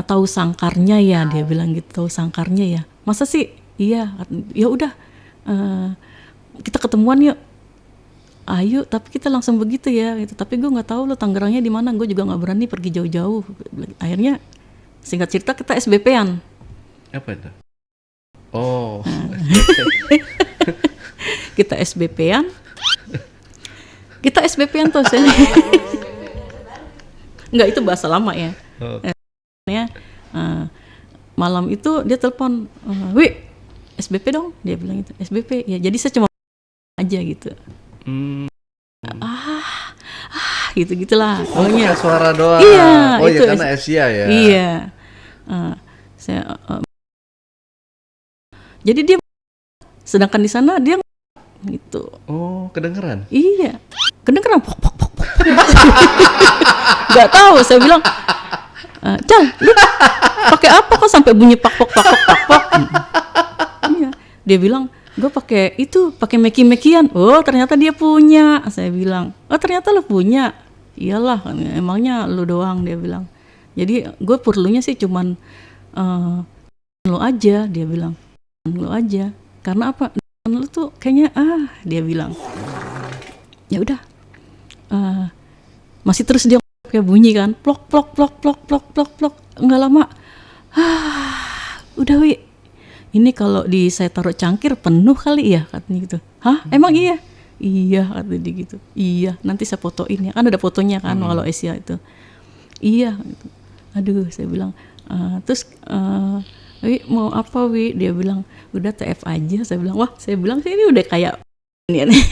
tahu sangkarnya ya, dia bilang gitu, tahu sangkarnya ya. Masa sih? Iya, ya udah kita ketemuan yuk. Ayo, tapi kita langsung begitu ya gitu. Tapi gue nggak tahu lo Tangerangnya di mana, gue juga nggak berani pergi jauh-jauh. Akhirnya singkat cerita kita SBP-an. Apa itu? Oh, kita SBP-an. Kita SBP-an tuh saya. Enggak, itu bahasa lama ya. Malam itu dia telepon, Wi, SBP dong, dia bilang itu. SBP ya, jadi saya cuma aja gitu. Gitu-gitulah. Pokoknya suara doang. Iya, oh itu ya karena Asia ya. Iya. Saya jadi dia, sedangkan di sana dia gitu. Oh, kedengeran? Iya, kedengeran pok. Gak tahu, saya bilang, Cal, lu pakai apa kok sampai bunyi pak pok. Iya, dia bilang, gue pakai meki-mekian. Oh, ternyata dia punya. Saya bilang, oh ternyata lu punya. Iyalah, emangnya lu doang, dia bilang. Jadi gue perlunya sih cuman lu aja, dia bilang. Lu aja. Karena apa? Lu tuh kayaknya dia bilang. Ya udah. Masih terus dia kayak bunyi kan, plok. Enggak lama. Udah Wi. Ini kalau saya taruh cangkir penuh kali ya, katanya gitu. Hah? Emang iya? Iya, katanya dia gitu. Iya, nanti saya fotoin ya. Kan ada fotonya kan kalau Asia itu. Iya gitu. Aduh, saya bilang, terus Wi mau apa Wi? Dia bilang udah TF aja. Saya bilang wah, saya bilang sih ini udah kayak ini nih.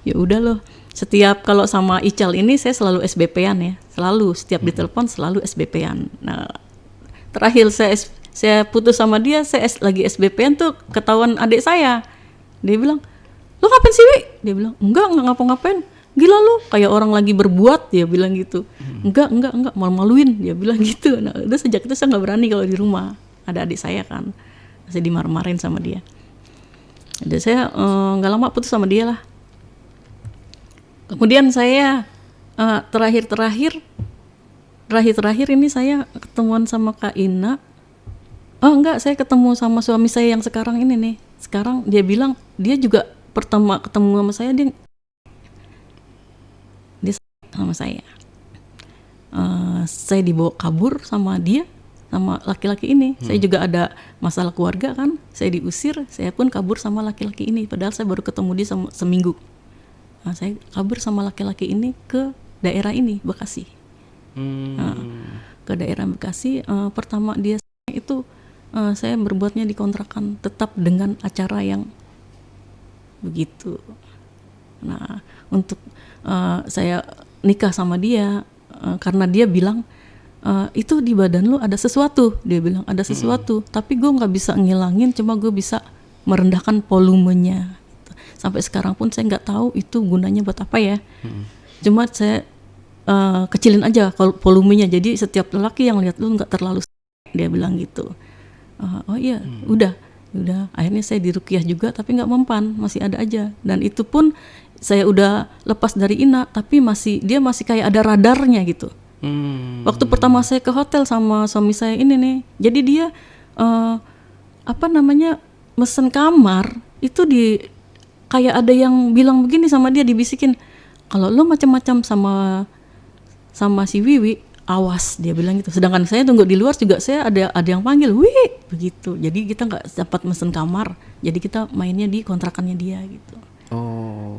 Ya udah loh. Setiap kalau sama Ical ini saya selalu SBP-an ya, selalu setiap ditelepon selalu SBP-an. Nah, terakhir saya putus sama dia, saya lagi SBP-an tuh ketahuan adik saya. Dia bilang, "Lo ngapain sih, Wi?" Dia bilang, enggak ngapa-ngapain. Gila lo, kayak orang lagi berbuat, dia bilang gitu. Enggak, malu-maluin, dia bilang gitu. Nah, udah sejak itu saya nggak berani kalau di rumah. Ada adik saya kan, saya dimarah-marahin sama dia. Jadi saya nggak lama putus sama dia lah. Kemudian saya terakhir ini saya ketemuan sama Kak Ina. Oh enggak, saya ketemu sama suami saya yang sekarang ini nih. Sekarang dia bilang, dia juga pertama ketemu sama saya, dia sama saya. Saya dibawa kabur sama dia, sama laki-laki ini. Saya juga ada masalah keluarga kan, saya diusir, saya pun kabur sama laki-laki ini. Padahal saya baru ketemu dia seminggu. Nah, saya kabur sama laki-laki ini ke daerah ini, Bekasi. Ke daerah Bekasi. Pertama dia itu saya berbuatnya di kontrakan tetap dengan acara yang begitu. Nah, untuk saya nikah sama dia karena dia bilang itu di badan lu ada sesuatu, dia bilang ada sesuatu, tapi gue nggak bisa ngilangin, cuma gue bisa merendahkan volumenya. Sampai sekarang pun saya nggak tahu itu gunanya buat apa ya. Cuma saya kecilin aja volumenya, jadi setiap lelaki yang lihat lu nggak terlalu, dia bilang gitu. Oh iya, udah. Akhirnya saya diruqyah juga, tapi nggak mempan, masih ada aja. Dan itu pun saya udah lepas dari Ina, tapi dia masih kayak ada radarnya gitu. Waktu pertama saya ke hotel sama suami saya ini nih, jadi dia mesen kamar itu kayak ada yang bilang begini sama dia, dibisikin, kalau lo macam-macam sama si Wiwi, awas, dia bilang gitu. Sedangkan saya tunggu di luar juga, saya ada yang panggil, Wi, begitu. Jadi kita nggak dapat mesen kamar, jadi kita mainnya di kontrakannya dia gitu.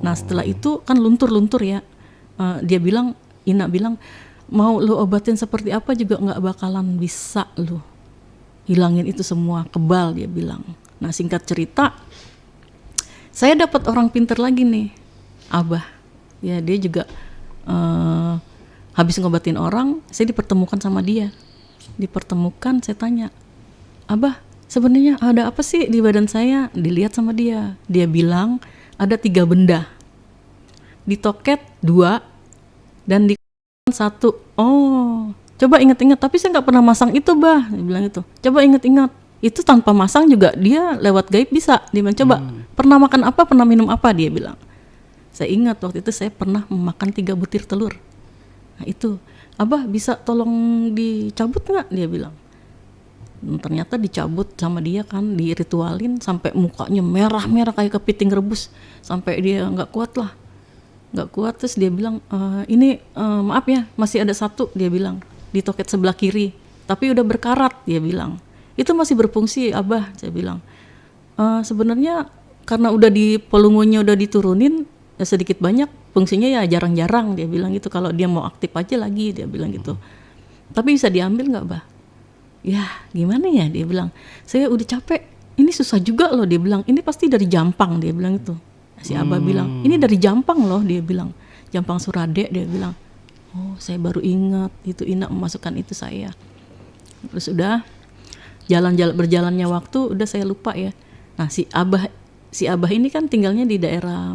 Nah setelah itu kan luntur ya. Ina bilang, mau lo obatin seperti apa juga nggak bakalan bisa lo hilangin itu semua, kebal, dia bilang. Nah singkat cerita, saya dapat orang pinter lagi nih, Abah. Ya dia juga habis ngobatin orang, saya dipertemukan sama dia. Saya tanya, Abah, sebenarnya ada apa sih di badan saya? Dilihat sama dia. Dia bilang ada 3 benda. Di toket 2 dan di 1. Oh, coba ingat-ingat. Tapi saya nggak pernah masang itu, Bah. Dia bilang itu. Coba ingat-ingat. Itu tanpa masang juga dia lewat gaib bisa. Dia bilang, coba pernah makan apa, pernah minum apa, dia bilang. Saya ingat waktu itu saya pernah memakan 3 butir telur. Nah itu, Abah bisa tolong dicabut nggak, dia bilang. Ternyata dicabut sama dia kan, diritualin sampai mukanya merah-merah kayak kepiting rebus, sampai dia nggak kuat. Terus dia bilang, ini maaf ya, masih ada 1, dia bilang, di toket sebelah kiri, tapi udah berkarat, dia bilang. Itu masih berfungsi, Abah, saya bilang. Sebenarnya karena udah volumenya udah diturunin, ya sedikit banyak fungsinya ya jarang-jarang, dia bilang gitu. Kalau dia mau aktif aja lagi, dia bilang gitu. Tapi bisa diambil nggak, Bah? Ya gimana ya, dia bilang. Saya udah capek, ini susah juga loh, dia bilang. Ini pasti dari Jampang, dia bilang itu. Si Abah bilang, ini dari Jampang loh, dia bilang. Jampang Surade, dia bilang. Oh, saya baru ingat itu Ina memasukkan itu saya. Terus udah berjalannya waktu, udah saya lupa ya. Nah si Abah ini kan tinggalnya di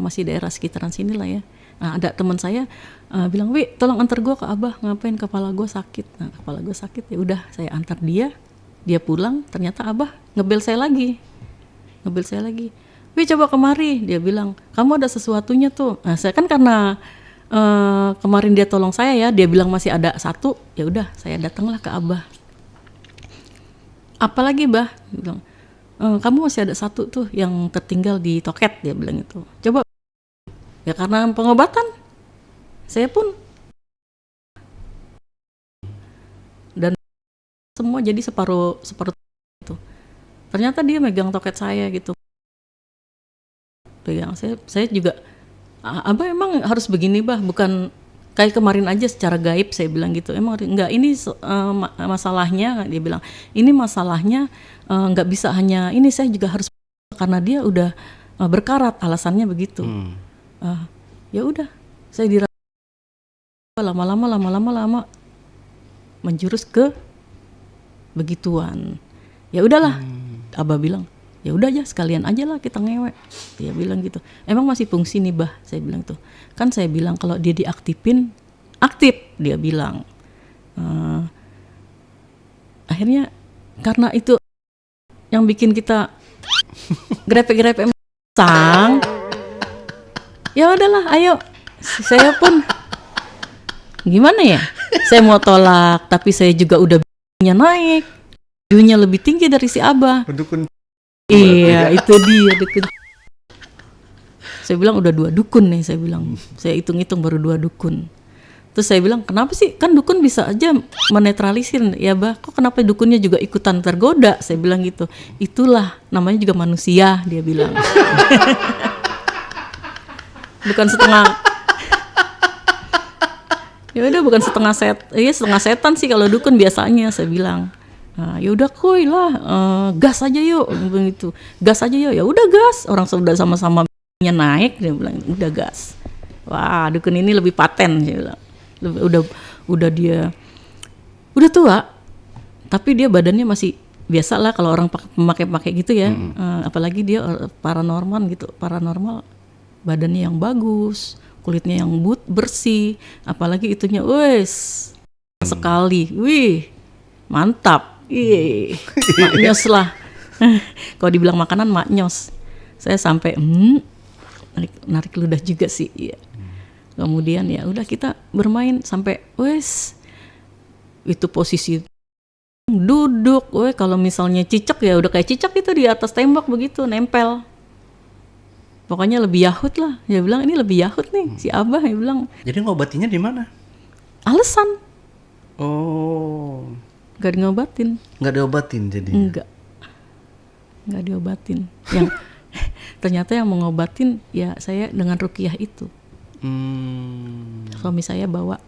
masih daerah sekitaran sini lah ya. Nah ada teman saya bilang, Wi tolong antar gue ke Abah, ngapain, kepala gue sakit. Nah kepala gue sakit, ya udah saya antar dia pulang. Ternyata Abah ngebel saya lagi, Wi coba kemari, dia bilang, kamu ada sesuatunya tuh. Nah saya kan karena kemarin dia tolong saya ya, dia bilang masih ada 1, ya udah saya datanglah ke Abah. Apalagi, Bah? Dia bilang, kamu masih ada 1 tuh yang tertinggal di toket, dia bilang itu. Coba. Ya karena pengobatan, saya pun dan semua jadi separuh itu. Ternyata dia megang toket saya gitu. Pegang saya juga, Abah emang harus begini, Bah, bukan Kayak kemarin aja secara gaib saya bilang gitu. Emang enggak ini masalahnya, dia bilang. Ini masalahnya enggak bisa hanya ini, saya juga harus karena dia udah berkarat, alasannya begitu. Ya udah, saya lama-lama menjurus ke begituan. Ya udahlah, Abah bilang, ya udah aja sekalian aja lah kita ngewek. Dia bilang gitu. Emang masih fungsi nih bah, saya bilang tuh. Kan saya bilang kalau dia diaktifin, aktif dia bilang. Akhirnya karena itu yang bikin kita grepe-grepe sang. Ya udahlah, ayo. Saya pun gimana ya? Saya mau tolak, tapi saya juga udah naik. Dunia lebih tinggi dari si Abah. Dukun. Iya, itu dia dukun. Saya bilang udah 2 dukun nih, saya bilang. Saya hitung-hitung baru 2 dukun. Terus saya bilang, kenapa sih? Kan dukun bisa aja menetralisir. Ya bah, kok kenapa dukunnya juga ikutan tergoda? Saya bilang gitu. Itulah, namanya juga manusia, dia bilang. Bukan setengah. Ya udah bukan setengah setan sih kalau dukun biasanya, saya bilang. Nah, ya udah kuy lah, gas aja yuk, begitu. Gas aja yuk, ya udah gas. Orang sudah sama-sama naik, dia bilang udah gas. Wah, dukun ini lebih paten, dia bilang. Udah dia udah tua, tapi dia badannya masih biasa lah kalau orang pakai gitu ya. Apalagi dia paranormal gitu, badannya yang bagus, kulitnya yang bersih, apalagi itunya, wes sekali, wih mantap. Maknyos lah. Kalau dibilang makanan maknyos. Saya sampai narik ludah juga sih. Iya. Kemudian ya udah kita bermain sampai wes itu posisi duduk. Kalau misalnya cicak ya udah kayak cicak itu di atas tembok begitu nempel. Pokoknya lebih yahut lah. Dia bilang ini lebih yahut nih si Abah, dia bilang. Jadi ngobatinya di mana? Alasan. Oh. Gak ngobatin. Nggak diobatin jadi? Nggak diobatin. Yang ternyata yang mengobatin ya saya dengan ruqyah itu. Suami saya bawa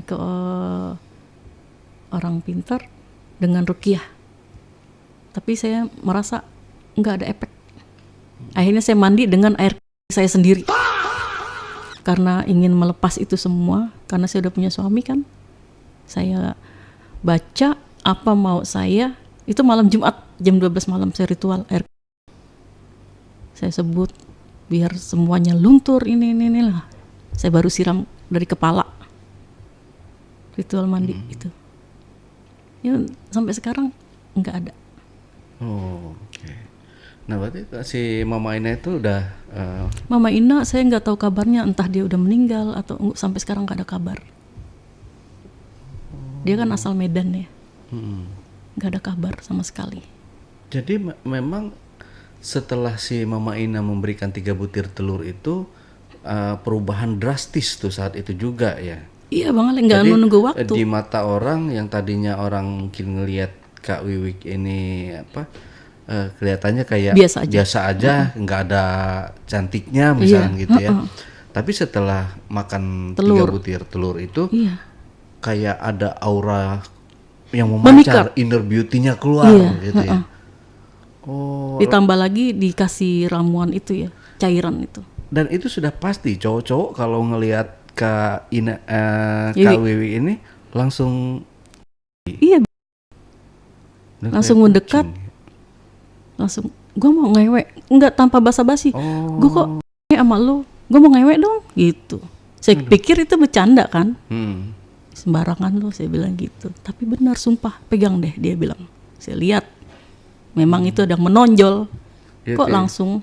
ke orang pintar dengan ruqyah. Tapi saya merasa nggak ada efek. Akhirnya saya mandi dengan air saya sendiri. Karena ingin melepas itu semua, karena saya udah punya suami kan. Saya baca apa mau saya, itu malam Jumat jam 12 malam saya ritual air. Saya sebut biar semuanya luntur ini lah. Saya baru siram dari kepala. Ritual mandi itu. Ya sampai sekarang enggak ada. Oh, oke. Nah, berarti si Mama Ina itu udah Mama Ina saya nggak tahu kabarnya, entah dia udah meninggal atau sampai sekarang nggak ada kabar. Dia kan asal Medan ya, nggak ada kabar sama sekali. Jadi memang setelah si Mama Ina memberikan 3 butir telur itu perubahan drastis tuh saat itu juga ya. Iya Bang Ale, nggak menunggu waktu. Di mata orang yang tadinya orang mungkin ngelihat Kak Wiwik ini kelihatannya kayak biasa aja, nggak ada cantiknya misalnya gitu ya. Tapi setelah makan 3 butir telur itu, kayak ada aura yang memancar, inner beauty-nya keluar gitu ya. Oh. Ditambah lagi dikasih ramuan itu ya, cairan itu. Dan itu sudah pasti cowok-cowok kalau ngelihat Kak Wiwi ini langsung langsung mendekat. Langsung, gue mau ngewek, enggak tanpa basa-basi. Gue kok sama lu, gue mau ngewek dong, gitu. Saya pikir itu bercanda kan. Sembarangan lo, saya bilang gitu. Tapi benar, sumpah, pegang deh, dia bilang. Saya lihat, memang itu ada menonjol. Ya, kok langsung?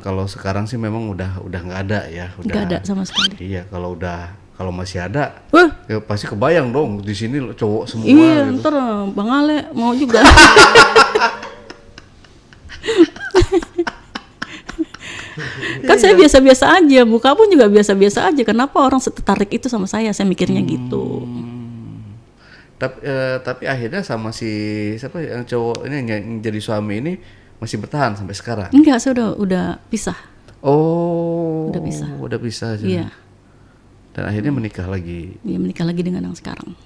Kalau sekarang sih memang udah nggak ada ya. Nggak ada sama sekali. Iya, kalau masih ada, ya pasti kebayang dong di sini cowok semua. Iya, gitu. Ntar Bang Ale mau juga. Kan saya biasa-biasa aja, muka pun juga biasa-biasa aja. Kenapa orang tertarik itu sama saya? Saya mikirnya gitu. Tapi akhirnya sama si siapa yang cowok ini yang jadi suami ini masih bertahan sampai sekarang? Enggak, saya udah pisah. Oh, udah pisah aja. Iya. Dan akhirnya menikah lagi. Dia menikah lagi dengan yang sekarang.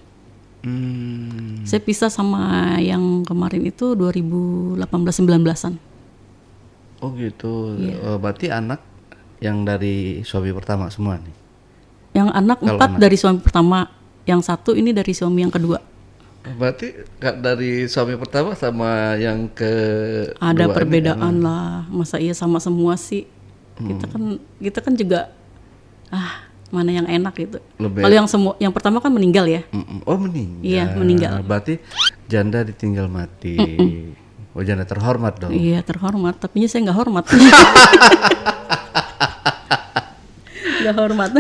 Hmm. Saya pisah sama yang kemarin itu 2018-19an. Oh gitu. Berarti anak yang dari suami pertama semua nih? Yang anak 4 dari suami pertama, yang 1 ini dari suami yang kedua. Berarti dari suami pertama sama yang kedua ada perbedaan lah, masa iya sama semua sih. Kita kan juga mana yang enak gitu. Kalau yang pertama kan meninggal ya. Oh meninggal. Iya meninggal. Berarti janda ditinggal mati. Oh janda terhormat dong. Iya terhormat, tapi saya nggak hormat. Nggak hormat.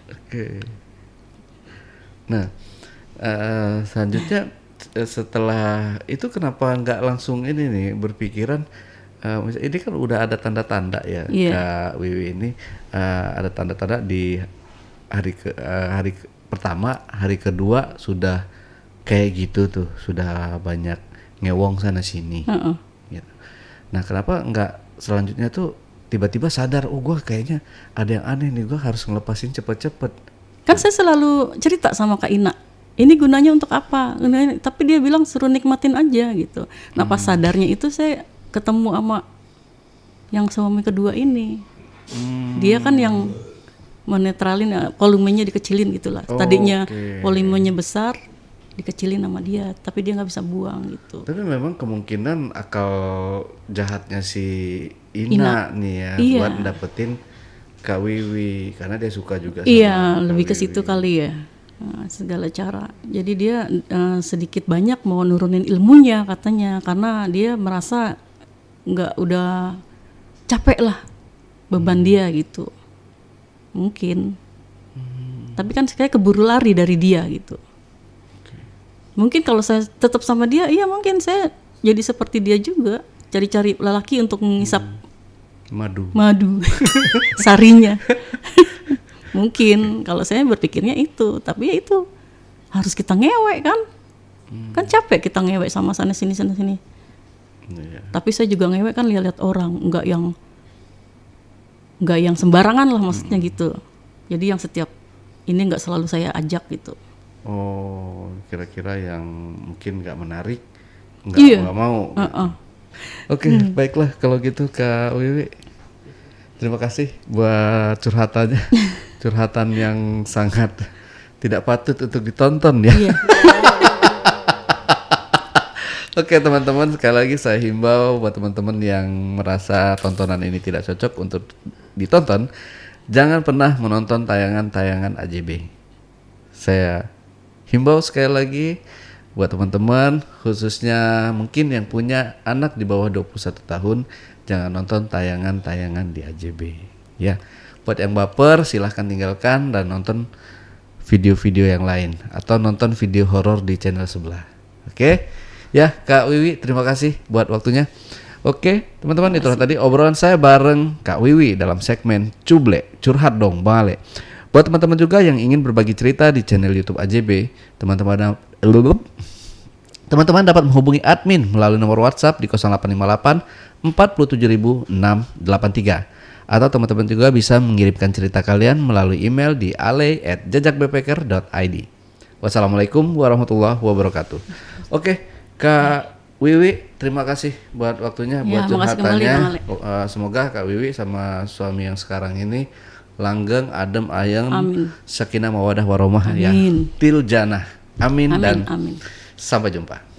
Oke. Nah selanjutnya setelah itu kenapa nggak langsung ini nih berpikiran ini kan udah ada tanda-tanda ya Kak Wiwi ini ada tanda-tanda di hari pertama, hari kedua sudah kayak gitu tuh, sudah banyak ngewong sana sini. Gitu. Nah kenapa nggak selanjutnya tuh tiba-tiba sadar, oh gue kayaknya ada yang aneh nih, gue harus ngelepasin cepet-cepet. Kan saya selalu cerita sama Kak Ina, ini gunanya untuk apa? Tapi dia bilang suruh nikmatin aja gitu. Nah pas sadarnya itu saya ketemu sama yang suami kedua ini. Dia kan yang menetralin, volumenya dikecilin gitulah. Tadinya volumenya besar, dikecilin sama dia, tapi dia nggak bisa buang gitu. Tapi memang kemungkinan akal jahatnya si Ina nih ya buat dapetin Kak Wiwi, karena dia suka juga sama Kak lebih ke Wiwi. situ kali ya. Segala cara. Jadi dia sedikit banyak mau nurunin ilmunya katanya, karena dia merasa udah capek lah beban dia gitu. Mungkin. Tapi kan kayak keburu lari dari dia gitu. Mungkin kalau saya tetap sama dia, iya mungkin saya jadi seperti dia juga, cari-cari lelaki untuk mengisap madu sarinya. Mungkin kalau saya berpikirnya itu, tapi ya itu harus kita ngewek kan. Kan capek kita ngewek sama sana sini. Tapi saya juga ngewek kan lihat orang, enggak yang sembarangan lah maksudnya gitu. Jadi yang setiap ini enggak selalu saya ajak gitu. Oh, kira-kira yang mungkin nggak menarik, nggak mau. Oke, baiklah kalau gitu Kak Wiwi. Terima kasih buat curhatannya, curhatan yang sangat tidak patut untuk ditonton ya. Oke teman-teman, sekali lagi saya himbau buat teman-teman yang merasa tontonan ini tidak cocok untuk ditonton, jangan pernah menonton tayangan-tayangan AJB. Saya himbau sekali lagi buat teman-teman, khususnya mungkin yang punya anak di bawah 21 tahun, jangan nonton tayangan-tayangan di AJB. Ya, buat yang baper silahkan tinggalkan dan nonton video-video yang lain atau nonton video horor di channel sebelah. Oke? Ya, Kak Wiwi, terima kasih buat waktunya. Oke, teman-teman, itulah tadi obrolan saya bareng Kak Wiwi dalam segmen Cuble, curhat dong Bang Ale. Buat teman-teman juga yang ingin berbagi cerita di channel YouTube AJB, teman-teman dapat menghubungi admin melalui nomor WhatsApp di 0858 47683 atau teman-teman juga bisa mengirimkan cerita kalian melalui email di ale@jejakbackpacker.id. Wassalamualaikum warahmatullahi wabarakatuh. Oke, Kak Wiwi, terima kasih buat waktunya, buat curhatannya. Semoga Kak Wiwi sama suami yang sekarang ini langgeng, adem, ayem, sakinah mawadah warahmah ya. Til jannah. Amin. Sampai jumpa.